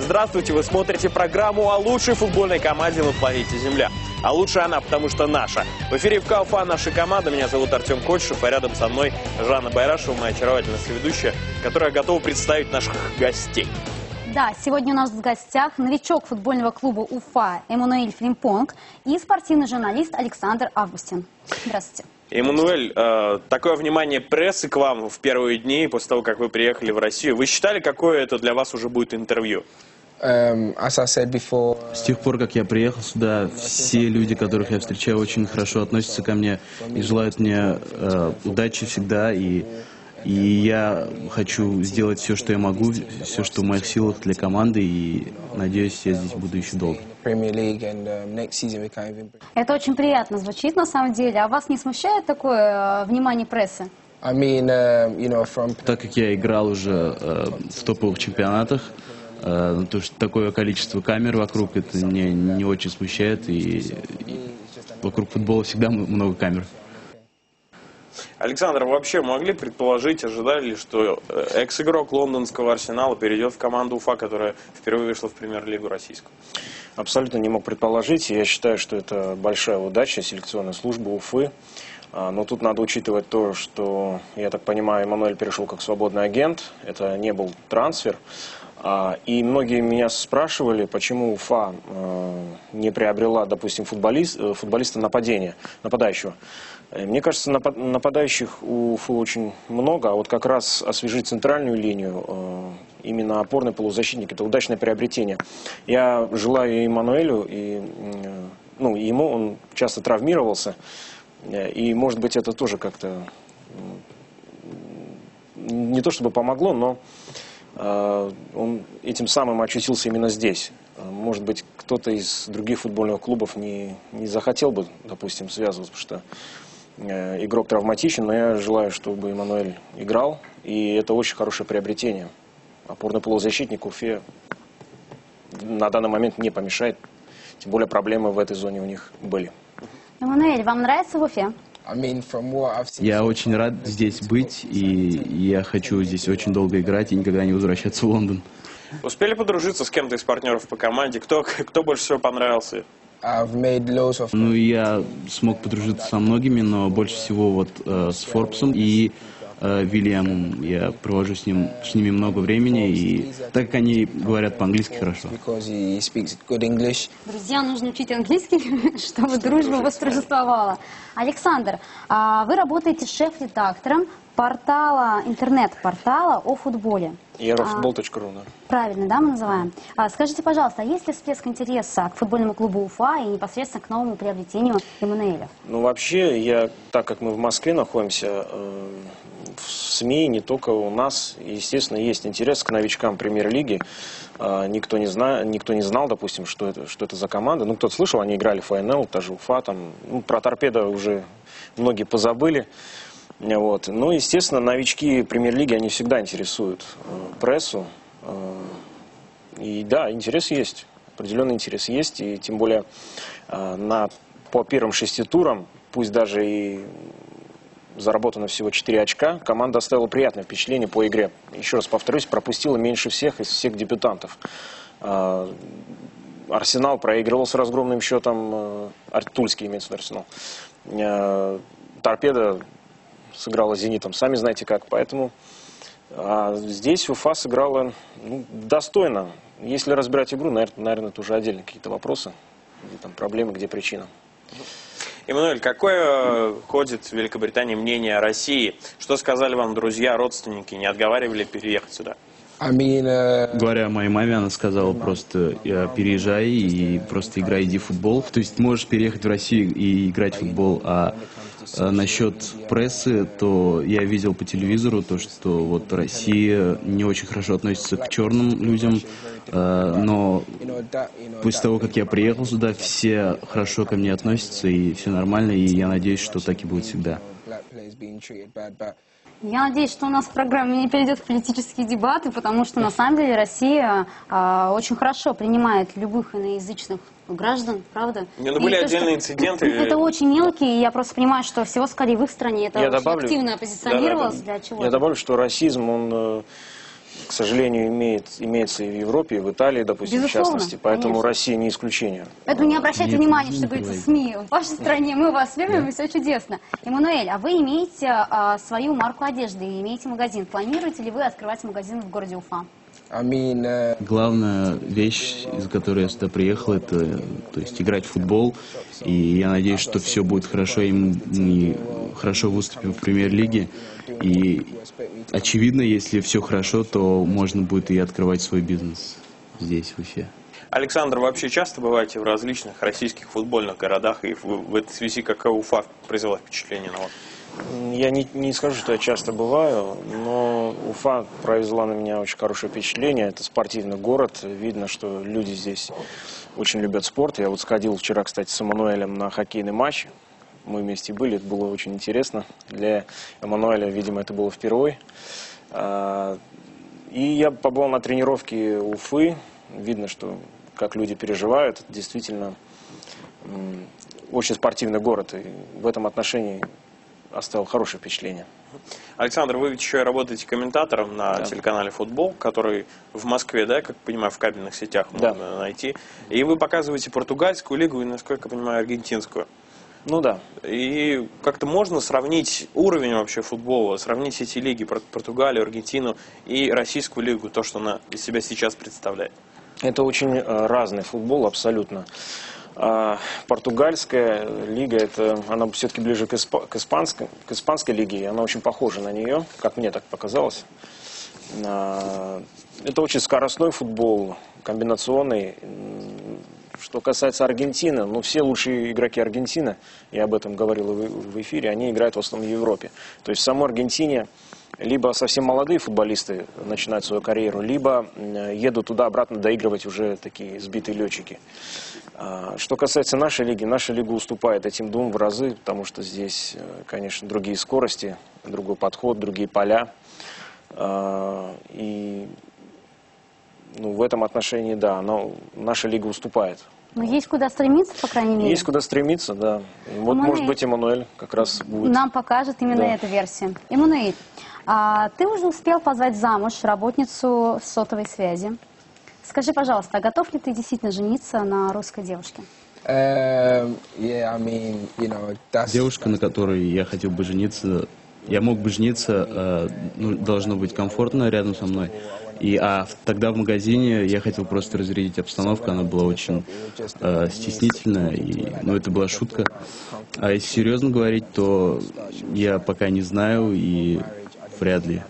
Здравствуйте, вы смотрите программу о лучшей футбольной команде на планете Земля. А лучше она, потому что наша. В эфире ФК Уфа наша команда. Меня зовут Артем Кочешев, а рядом со мной Жанна Байрашева, моя очаровательная соведущая, которая готова представить наших гостей. Да, сегодня у нас в гостях новичок футбольного клуба Уфа Эммануэль Фримпонг и спортивный журналист Александр Августин. Здравствуйте. Эммануэль, такое внимание прессы к вам в первые дни после того, как вы приехали в Россию. Вы считали, какое это для вас уже будет интервью? С тех пор, как я приехал сюда, все люди, которых я встречаю, очень хорошо относятся ко мне и желают мне удачи всегда. И я хочу сделать все, что я могу, все, что в моих силах для команды, и надеюсь, я здесь буду еще долго. Это очень приятно звучит на самом деле. А вас не смущает такое внимание прессы? Так как я играл уже в топовых чемпионатах, то, что такое количество камер вокруг, это меня не очень смущает, и вокруг футбола всегда много камер. Александр, вы вообще могли предположить, ожидали ли, что экс-игрок лондонского Арсенала перейдет в команду Уфа, которая впервые вышла в премьер-лигу российскую? Абсолютно не мог предположить. Я считаю, что это большая удача селекционной службы Уфы. Но тут надо учитывать то, что, я так понимаю, Эммануэль перешел как свободный агент. Это не был трансфер. И многие меня спрашивали, почему Уфа не приобрела, допустим, футболиста нападающего. Мне кажется, нападающих у Уфы очень много, а вот как раз освежить центральную линию, именно опорный полузащитник, это удачное приобретение. Я желаю Эммануэлю, ему он часто травмировался, и, может быть, это тоже как-то не то чтобы помогло, но он этим самым очутился именно здесь. Может быть, кто-то из других футбольных клубов не захотел бы, допустим, связываться, потому что игрок травматичен, но я желаю, чтобы Эммануэль играл, и это очень хорошее приобретение. Опорный полузащитник Уфе на данный момент не помешает, тем более проблемы в этой зоне у них были. Эммануэль, вам нравится в Уфе? Я очень рад здесь быть, и я хочу здесь очень долго играть и никогда не возвращаться в Лондон. Успели подружиться с кем-то из партнеров по команде? Кто больше всего понравился? Ну, я смог подружиться со многими, но больше всего вот с Форбсом и Вильямом. Я провожу с ними много времени, и так как они говорят по-английски хорошо. Друзья, нужно учить английский, чтобы дружба восторжествовала. Александр, вы работаете шеф-редактором интернет-портала о футболе. Eurofootball.ru, да. Правильно, да, мы называем. Скажите, пожалуйста, есть ли всплеск интереса к футбольному клубу Уфа и непосредственно к новому приобретению Эммануэля? Ну, вообще, так как мы в Москве находимся, в СМИ, не только у нас, естественно, есть интерес к новичкам премьер-лиги. Никто не знал, допустим, что это за команда. Ну, кто-то слышал, они играли в ФНЛ, та же Уфа, про Торпедо уже многие позабыли. Вот. Ну, естественно, новички премьер-лиги, они всегда интересуют прессу. И да, интерес есть, определенный интерес есть. И тем более по первым 6 турам, пусть даже и заработано всего 4 очка, команда оставила приятное впечатление по игре. Еще раз повторюсь, пропустила меньше всех из всех дебютантов. Арсенал проигрывал с разгромным счетом, Тульский имеется в виду Арсенал. Торпедо сыграла с Зенитом, сами знаете как. Поэтому здесь Уфа сыграла достойно. Если разбирать игру, наверное, это уже отдельные какие-то вопросы, где там проблемы, где причина. Эммануэль, какое ходит в Великобритании мнение о России? Что сказали вам друзья, родственники? Не отговаривали переехать сюда? Говоря моей маме, она сказала просто переезжай и просто играй, иди в футбол. То есть можешь переехать в Россию и играть в футбол. А насчет прессы, то я видел по телевизору то, что вот Россия не очень хорошо относится к черным людям. Но после того, как я приехал сюда, все хорошо ко мне относятся и все нормально. И я надеюсь, что так и будет всегда. Я надеюсь, что у нас в программе не перейдет в политические дебаты, потому что на самом деле Россия очень хорошо принимает любых иноязычных граждан, правда? Были отдельные инциденты. Это очень мелкие, и я просто понимаю, что всего скорее в их стране это очень активно позиционировалось. Для чего? Я добавлю, что расизм, он к сожалению, имеется и в Европе, и в Италии, допустим, Безусловно, в частности. Поэтому конечно. Россия не исключение. Поэтому не обращайте Нет, внимания, не что говорится говорите. СМИ. В вашей стране мы вас любим, и все чудесно. Эммануэль, а вы имеете свою марку одежды, и имеете магазин. Планируете ли вы открывать магазин в городе Уфа? Главная вещь, из-за которой я сюда приехал, это, то есть, играть в футбол. И я надеюсь, что все будет хорошо, и мы хорошо выступим в премьер-лиге. И очевидно, если все хорошо, то можно будет и открывать свой бизнес здесь, в Уфе. Александр, вы вообще часто бываете в различных российских футбольных городах, и в этой связи какая Уфа произвела впечатление на вас? Я не скажу, что я часто бываю, но Уфа произвела на меня очень хорошее впечатление. Это спортивный город. Видно, что люди здесь очень любят спорт. Я вот сходил вчера, кстати, с Эммануэлем на хоккейный матч. Мы вместе были, это было очень интересно. Для Эммануэля, видимо, это было впервые. И я побывал на тренировке Уфы. Видно, что как люди переживают. Это действительно очень спортивный город. И в этом отношении оставил хорошее впечатление. Александр, вы ведь еще и работаете комментатором на телеканале «Футбол», который в Москве, да, как понимаю, в кабельных сетях можно найти. И вы показываете португальскую лигу и, насколько я понимаю, аргентинскую. Ну да. И как-то можно сравнить уровень вообще футбола, сравнить эти лиги, Португалию, Аргентину и российскую лигу, то, что она из себя сейчас представляет? Это очень разный футбол, абсолютно. Португальская лига, она все-таки ближе к испанской лиге, и она очень похожа на нее, как мне так показалось. Это очень скоростной футбол, комбинационный. Что касается Аргентины, все лучшие игроки Аргентины, я об этом говорил в эфире, они играют в основном в Европе. То есть в самой Аргентине либо совсем молодые футболисты начинают свою карьеру, либо едут туда-обратно доигрывать уже такие сбитые летчики. Что касается нашей лиги, наша лига уступает этим двум в разы, потому что здесь, конечно, другие скорости, другой подход, другие поля. И в этом отношении, да, наша лига уступает. Но есть куда стремиться, по крайней мере. Есть куда стремиться, да. Вот, может быть, Эммануэль как раз будет. Нам покажет именно эту версию. Эммануэль, ты уже успел позвать замуж работницу сотовой связи. Скажи, пожалуйста, а готов ли ты действительно жениться на русской девушке? Девушка, на которой я хотел бы жениться, я мог бы жениться, должно быть комфортно рядом со мной. Тогда в магазине я хотел просто разрядить обстановку, она была очень стеснительная, это была шутка. А если серьезно говорить, то я пока не знаю и вряд ли.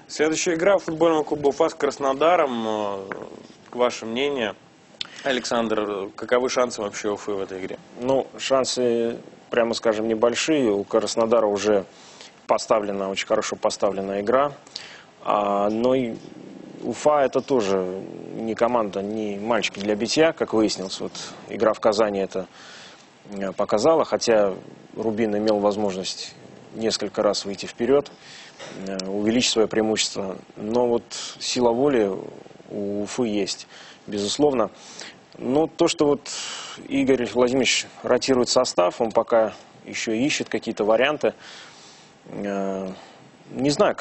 Следующая игра футбольного клуба Уфа с Краснодаром. Ваше мнение, Александр, каковы шансы вообще Уфы в этой игре? Шансы, прямо скажем, небольшие. У Краснодара уже очень хорошо поставлена игра. Но и Уфа это тоже не команда, не мальчики для битья, как выяснилось. Вот игра в Казани это показала, хотя Рубин имел возможность несколько раз выйти вперед, увеличить свое преимущество. Но сила воли у Уфы есть, безусловно. Но то, что Игорь Владимирович ротирует состав, он пока еще ищет какие-то варианты. Не знаю,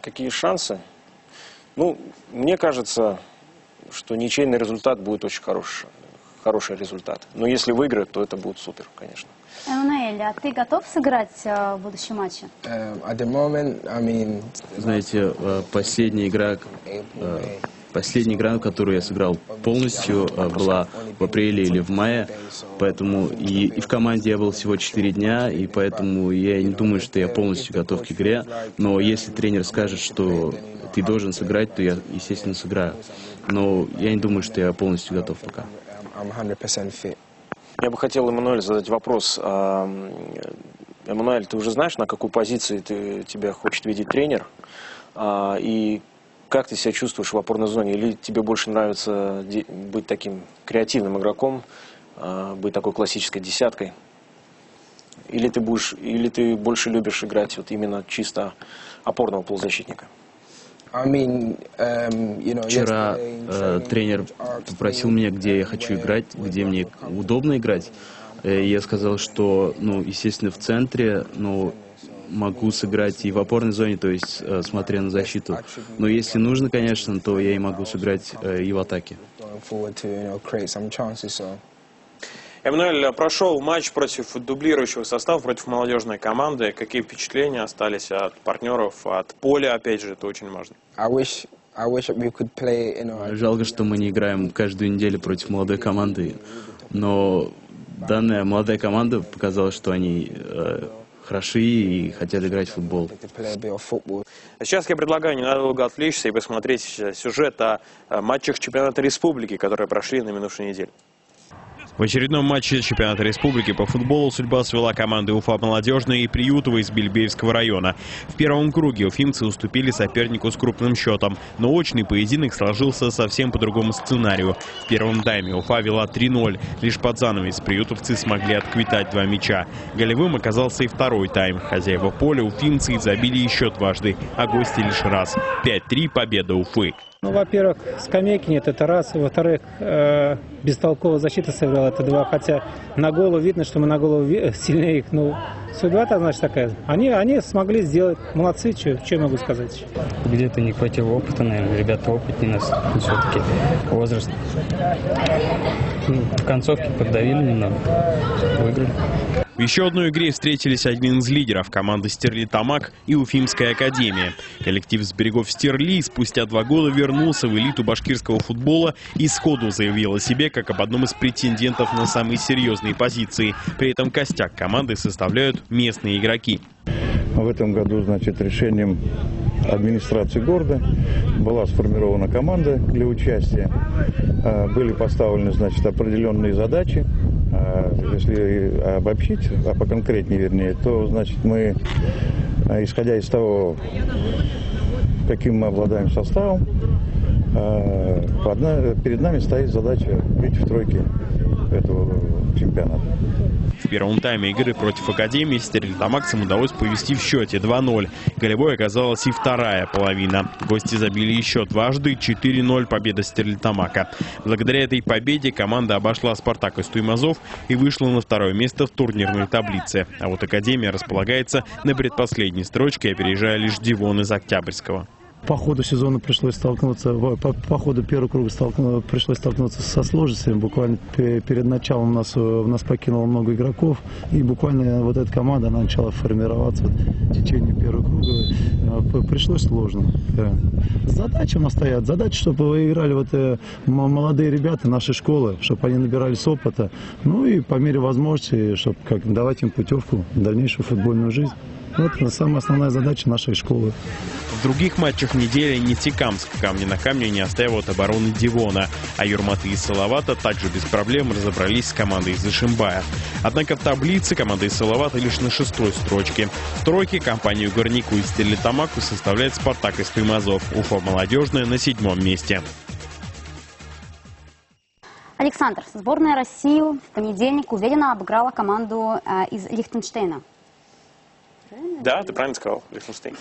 какие шансы. Мне кажется, что ничейный результат будет очень хороший результат. Но если выиграют, то это будет супер, конечно. Эммануэль, а ты готов сыграть в будущем матче? Знаете, последняя игра, которую я сыграл полностью, была в апреле или в мае, поэтому и в команде я был всего 4 дня, и поэтому я не думаю, что я полностью готов к игре, но если тренер скажет, что ты должен сыграть, то я, естественно, сыграю, но я не думаю, что я полностью готов пока. Я бы хотел Эммануэлю задать вопрос. Эммануэль, ты уже знаешь, на какой позиции тебя хочет видеть тренер? И как ты себя чувствуешь в опорной зоне? Или тебе больше нравится быть таким креативным игроком, быть такой классической десяткой? Или ты больше любишь играть именно чисто опорного полузащитника? Вчера тренер попросил меня, где я хочу играть, где мне удобно играть. Я сказал, что, естественно, в центре, но могу сыграть и в опорной зоне, то есть смотря на защиту. Но если нужно, конечно, то я и могу сыграть и в атаке. Эммануэль, прошел матч против дублирующего состава, против молодежной команды. Какие впечатления остались от партнеров, от поля, опять же, это очень важно. Жалко, что мы не играем каждую неделю против молодой команды, но данная молодая команда показала, что они хороши и хотят играть в футбол. Сейчас я предлагаю ненадолго отвлечься и посмотреть сюжет о матчах чемпионата республики, которые прошли на минувшей неделе. В очередном матче чемпионата республики по футболу судьба свела команды Уфа Молодежная и Приютова из Бельбеевского района. В первом круге уфимцы уступили сопернику с крупным счетом, но очный поединок сложился совсем по другому сценарию. В первом тайме Уфа вела 3-0. Лишь под занавес приютовцы смогли отквитать 2 мяча. Голевым оказался и второй тайм. Хозяева поля уфимцы забили еще дважды, а гости лишь раз. 5-3 победа Уфы. Ну, во-первых, скамейки нет, это раз. Во-вторых, бестолковая защита сыграла, это 2. Хотя на голову видно, что мы на голову сильнее их. Ну, судьба-то, значит, такая. Они смогли сделать. Молодцы, что я могу сказать. Где-то не хватило опыта, наверное. Ребята опытнее нас. Все-таки возраст. В концовке поддавили немного. Выиграли. В еще одной игре встретились один из лидеров команды «Стерлитамак» и Уфимская академия. Коллектив с берегов Стерли спустя 2 года вернулся в элиту башкирского футбола и сходу заявил о себе как об одном из претендентов на самые серьезные позиции. При этом костяк команды составляют местные игроки. В этом году, значит, решением администрации города была сформирована команда для участия. Были поставлены, значит, определенные задачи. Если обобщить, а поконкретнее, вернее, то, значит, мы, исходя из того, каким мы обладаем составом, перед нами стоит задача быть в тройке этого чемпионата. В первом тайме игры против Академии стерлитамакцам удалось повести в счете 2-0. Голевой оказалась и вторая половина. Гости забили еще дважды, 4-0 победа Стерлитамака. Благодаря этой победе команда обошла «Спартак» из Туймазов и вышла на 2-е место в турнирной таблице. А вот Академия располагается на предпоследней строчке, опережая лишь «Дивон» из Октябрьского. По ходу сезона пришлось столкнуться, по ходу первого круга пришлось столкнуться со сложностями. Буквально перед началом у нас покинуло много игроков, и буквально вот эта команда она начала формироваться в течение первого круга. Пришлось сложно. Задача у нас стоят. Задача, чтобы выиграли молодые ребята нашей школы, чтобы они набирались опыта. Ну и по мере возможности, чтобы давать им путевку в дальнейшую футбольную жизнь. Это самая основная задача нашей школы. В других матчах недели Нефтекамск камни на камне не оставил от обороны Дивона, а Юрматы и Салавата также без проблем разобрались с командой из Ишимбая. Однако в таблице команда из Салавата лишь на 6-й строчке. В тройке компанию Горнику и Стерлитамаку составляет «Спартак» из Туймазов. Уфа Молодежная на 7-м месте. Александр, сборная России в понедельник уверенно обыграла команду из Лихтенштейна. Да, ты правильно сказал, Лихтенштейн.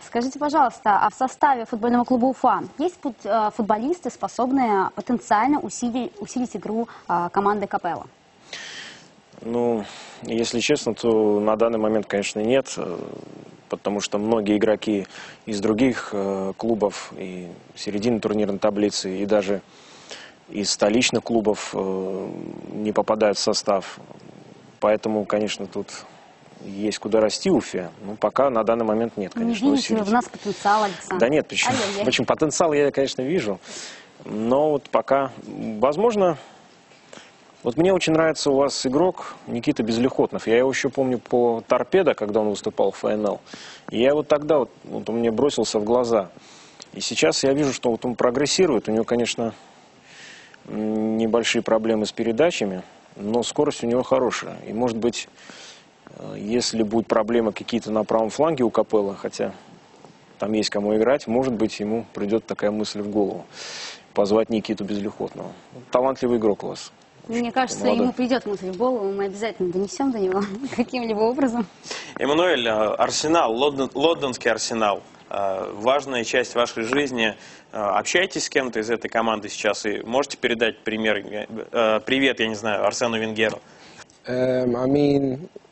Скажите, пожалуйста, а в составе футбольного клуба Уфа есть футболисты, способные потенциально усилить игру команды Капелла? Ну, если честно, то на данный момент, конечно, нет, потому что многие игроки из других клубов и середины турнирной таблицы, и даже из столичных клубов не попадают в состав. Поэтому, конечно, тут есть куда расти Уфе, но пока на данный момент нет, конечно. Не видите ли в нас потенциал, Александр? Да нет, почему? Потенциал я, конечно, вижу, но вот пока, возможно, вот мне очень нравится у вас игрок Никита Безлихотнов. Я его еще помню по «Торпедо», когда он выступал в ФНЛ. И я вот тогда, вот он мне бросился в глаза. И сейчас я вижу, что вот он прогрессирует. У него, конечно, небольшие проблемы с передачами, но скорость у него хорошая. И, может быть, если будут проблемы какие-то на правом фланге у Капелла, хотя там есть кому играть, может быть, ему придет такая мысль в голову. Позвать Никиту Безлихотного. Талантливый игрок у вас. Мне кажется, ему придет мысль в голову, мы обязательно донесем до него каким-либо образом. Эммануэль, Арсенал, лондонский Арсенал. Важная часть вашей жизни. Общаетесь с кем-то из этой команды сейчас и можете передать привет, я не знаю, Арсену Венгеру?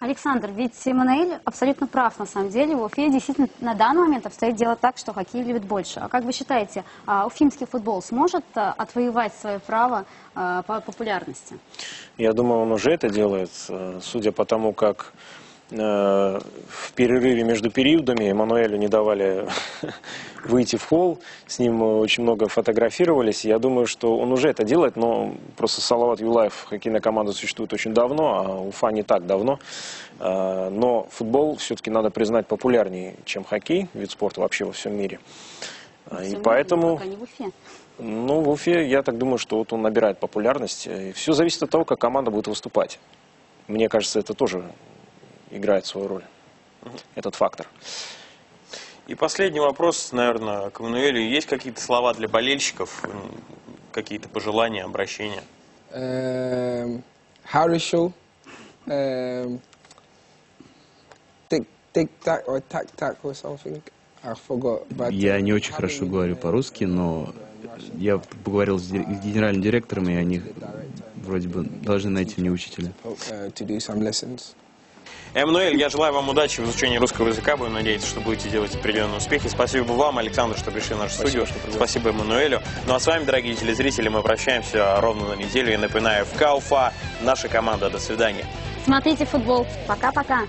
Александр, ведь Эммануэль абсолютно прав на самом деле. В Уфе действительно на данный момент обстоит дело так, что хоккей любит больше. А как вы считаете, уфимский футбол сможет отвоевать свое право по популярности? Я думаю, он уже это делает, судя по тому, как в перерыве между периодами Эммануэлю не давали выйти в холл, с ним очень много фотографировались. Я думаю, что он уже это делает, но просто Салават Юлаев, хоккейная команда, существует очень давно, а Уфа не так давно. Но футбол все-таки надо признать популярнее, чем хоккей, вид спорта вообще во всем мире. И поэтому... Пока не в Уфе. Ну, в Уфе, я так думаю, что вот он набирает популярность. И все зависит от того, как команда будет выступать. Мне кажется, это тоже играет свою роль, этот фактор. И последний вопрос, наверное, к Эммануэлю. Есть какие-то слова для болельщиков, какие-то пожелания, обращения? Хорошо. Tic-tac or tac-tac or something. I forgot. But Я не очень хорошо говорю по-русски, но я поговорил с генеральным директором, и они вроде бы должны найти мне учителя. to do some lessons. Эммануэль, я желаю вам удачи в изучении русского языка. Будем надеяться, что будете делать определенные успехи. Спасибо вам, Александр, что пришли в нашу студию. Спасибо Эммануэлю. Ну а с вами, дорогие телезрители, мы прощаемся ровно на неделю. И напоминаю, ФК Уфа, наша команда. До свидания. Смотрите футбол. Пока-пока.